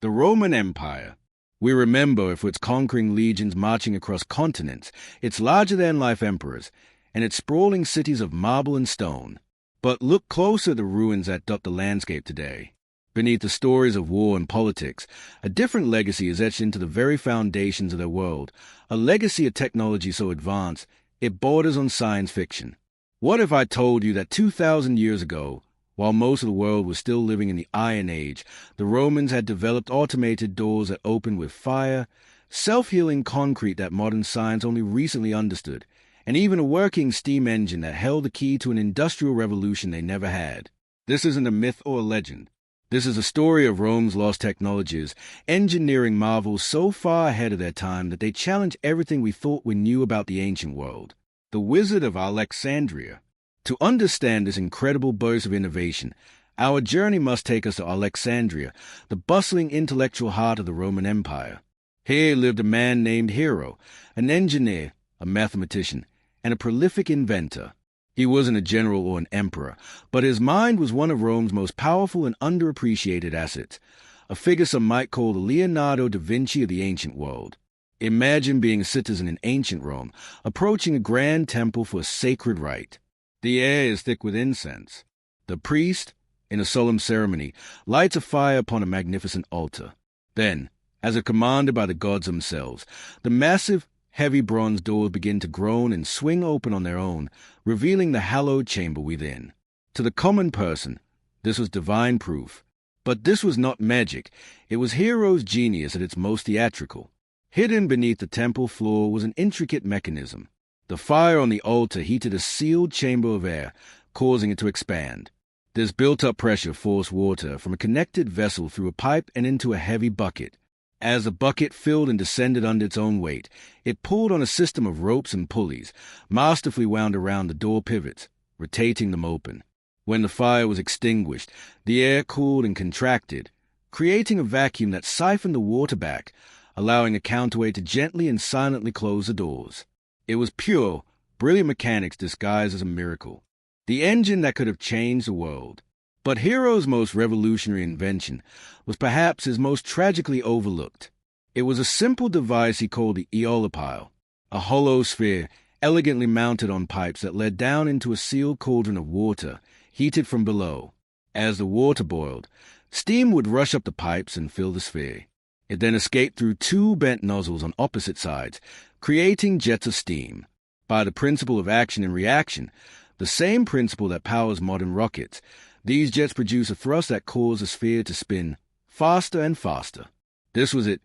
The Roman Empire. We remember for its conquering legions marching across continents, its larger-than-life emperors, and its sprawling cities of marble and stone. But look closer at the ruins that dot the landscape today. Beneath the stories of war and politics, a different legacy is etched into the very foundations of their world, a legacy of technology so advanced it borders on science fiction. What if I told you that 2,000 years ago, while most of the world was still living in the Iron Age, the Romans had developed automated doors that opened with fire, self-healing concrete that modern science only recently understood, and even a working steam engine that held the key to an industrial revolution they never had? This isn't a myth or a legend. This is a story of Rome's lost technologies, engineering marvels so far ahead of their time that they challenge everything we thought we knew about the ancient world. The Wizard of Alexandria. To understand this incredible burst of innovation, our journey must take us to Alexandria, the bustling intellectual heart of the Roman Empire. Here lived a man named Hero, an engineer, a mathematician, and a prolific inventor. He wasn't a general or an emperor, but his mind was one of Rome's most powerful and underappreciated assets, a figure some might call the Leonardo da Vinci of the ancient world. Imagine being a citizen in ancient Rome, approaching a grand temple for a sacred rite. The air is thick with incense. The priest, in a solemn ceremony, lights a fire upon a magnificent altar. Then, as if commanded by the gods themselves, the massive, heavy bronze doors begin to groan and swing open on their own, revealing the hallowed chamber within. To the common person, this was divine proof. But this was not magic. It was Hero's genius at its most theatrical. Hidden beneath the temple floor was an intricate mechanism. The fire on the altar heated a sealed chamber of air, causing it to expand. This built-up pressure forced water from a connected vessel through a pipe and into a heavy bucket. As the bucket filled and descended under its own weight, it pulled on a system of ropes and pulleys, masterfully wound around the door pivots, rotating them open. When the fire was extinguished, the air cooled and contracted, creating a vacuum that siphoned the water back, allowing a counterweight to gently and silently close the doors. It was pure, brilliant mechanics disguised as a miracle. The engine that could have changed the world. But Hero's most revolutionary invention was perhaps his most tragically overlooked. It was a simple device he called the eolipile, a hollow sphere elegantly mounted on pipes that led down into a sealed cauldron of water, heated from below. As the water boiled, steam would rush up the pipes and fill the sphere. It then escaped through two bent nozzles on opposite sides, creating jets of steam. By the principle of action and reaction, the same principle that powers modern rockets, these jets produce a thrust that caused the sphere to spin faster and faster. This was it,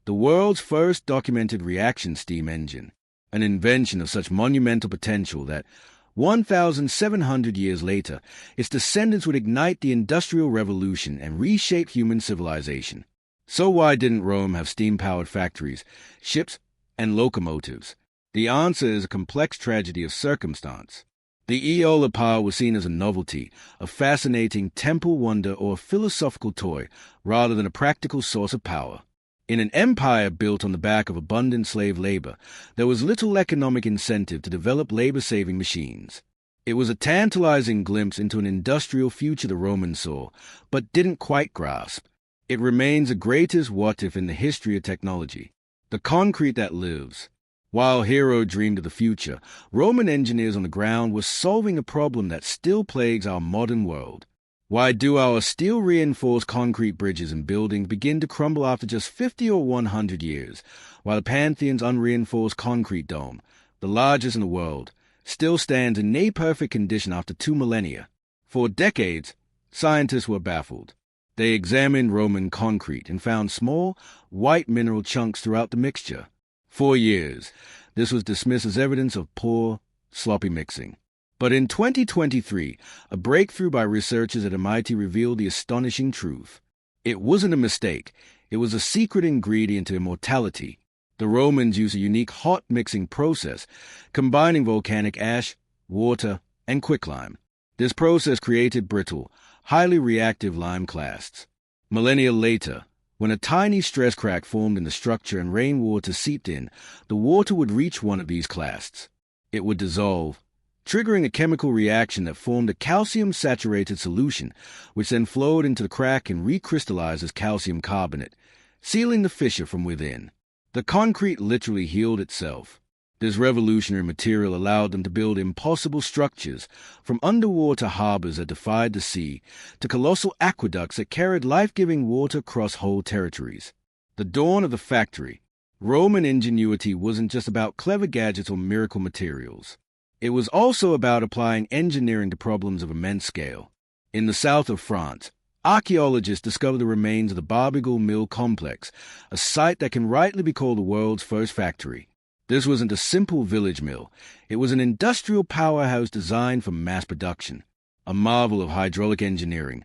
the world's first documented reaction steam engine, an invention of such monumental potential that 1,700 years later, its descendants would ignite the Industrial Revolution and reshape human civilization. So why didn't Rome have steam-powered factories, ships, and locomotives? The answer is a complex tragedy of circumstance. The eolipile was seen as a novelty, a fascinating temple wonder or a philosophical toy, rather than a practical source of power. In an empire built on the back of abundant slave labor, there was little economic incentive to develop labor-saving machines. It was a tantalizing glimpse into an industrial future the Romans saw, but didn't quite grasp. It remains the greatest what-if in the history of technology, the concrete that lives. While Hero dreamed of the future, Roman engineers on the ground were solving a problem that still plagues our modern world. Why do our steel-reinforced concrete bridges and buildings begin to crumble after just 50 or 100 years, while the Pantheon's unreinforced concrete dome, the largest in the world, still stands in near-perfect condition after 2 millennia? For decades, scientists were baffled. They examined Roman concrete and found small, white mineral chunks throughout the mixture. For years, this was dismissed as evidence of poor, sloppy mixing. But in 2023, a breakthrough by researchers at MIT revealed the astonishing truth. It wasn't a mistake. It was a secret ingredient to immortality. The Romans used a unique hot mixing process, combining volcanic ash, water, and quicklime. This process created brittle, highly reactive lime clasts. Millennia later, when a tiny stress crack formed in the structure and rainwater seeped in, the water would reach one of these clasts. It would dissolve, triggering a chemical reaction that formed a calcium-saturated solution, which then flowed into the crack and recrystallized as calcium carbonate, sealing the fissure from within. The concrete literally healed itself. This revolutionary material allowed them to build impossible structures, from underwater harbors that defied the sea to colossal aqueducts that carried life-giving water across whole territories. The dawn of the factory. Roman ingenuity wasn't just about clever gadgets or miracle materials. It was also about applying engineering to problems of immense scale. In the south of France, archaeologists discovered the remains of the Barbegal Mill complex, a site that can rightly be called the world's first factory. This wasn't a simple village mill. It was an industrial powerhouse designed for mass production. A marvel of hydraulic engineering.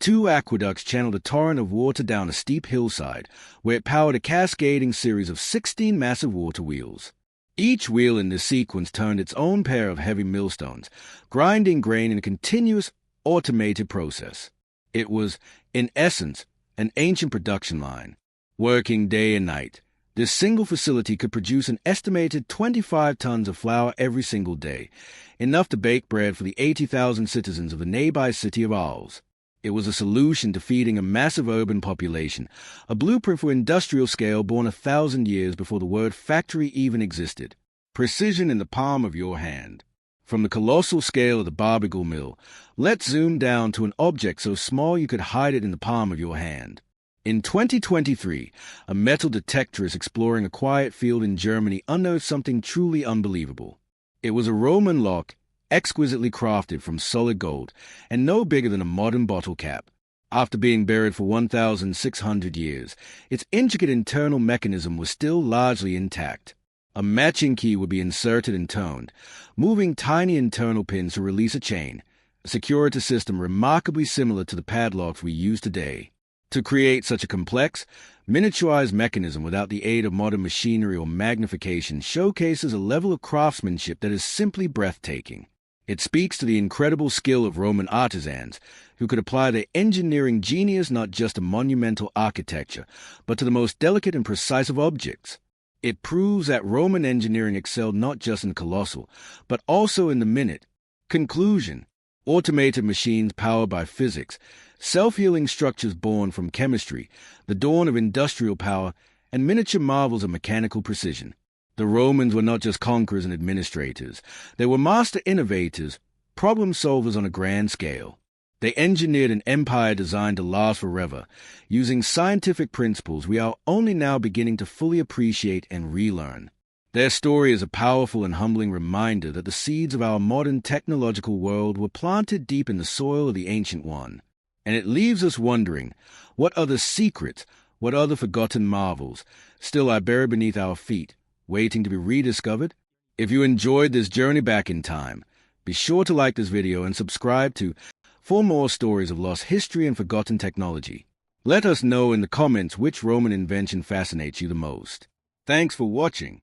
2 aqueducts channeled a torrent of water down a steep hillside, where it powered a cascading series of 16 massive water wheels. Each wheel in this sequence turned its own pair of heavy millstones, grinding grain in a continuous, automated process. It was, in essence, an ancient production line, working day and night. This single facility could produce an estimated 25 tons of flour every single day, enough to bake bread for the 80,000 citizens of the nearby city of Arles. It was a solution to feeding a massive urban population, a blueprint for industrial scale born 1,000 years before the word factory even existed. Precision in the palm of your hand. From the colossal scale of the Barbegal Mill, let's zoom down to an object so small you could hide it in the palm of your hand. In 2023, a metal detectorist exploring a quiet field in Germany unearthed something truly unbelievable. It was a Roman lock, exquisitely crafted from solid gold, and no bigger than a modern bottle cap. After being buried for 1,600 years, its intricate internal mechanism was still largely intact. A matching key would be inserted and turned, moving tiny internal pins to release a chain, a security system remarkably similar to the padlocks we use today. To create such a complex, miniaturized mechanism without the aid of modern machinery or magnification showcases a level of craftsmanship that is simply breathtaking. It speaks to the incredible skill of Roman artisans, who could apply their engineering genius not just to monumental architecture, but to the most delicate and precise of objects. It proves that Roman engineering excelled not just in colossal, but also in the minute. Conclusion. Automated machines powered by physics, self-healing structures born from chemistry, the dawn of industrial power, and miniature marvels of mechanical precision. The Romans were not just conquerors and administrators. They were master innovators, problem solvers on a grand scale. They engineered an empire designed to last forever, using scientific principles we are only now beginning to fully appreciate and relearn. Their story is a powerful and humbling reminder that the seeds of our modern technological world were planted deep in the soil of the ancient one. And it leaves us wondering, what other secrets, what other forgotten marvels, still lie buried beneath our feet, waiting to be rediscovered? If you enjoyed this journey back in time, be sure to like this video and subscribe for more stories of lost history and forgotten technology. Let us know in the comments which Roman invention fascinates you the most. Thanks for watching.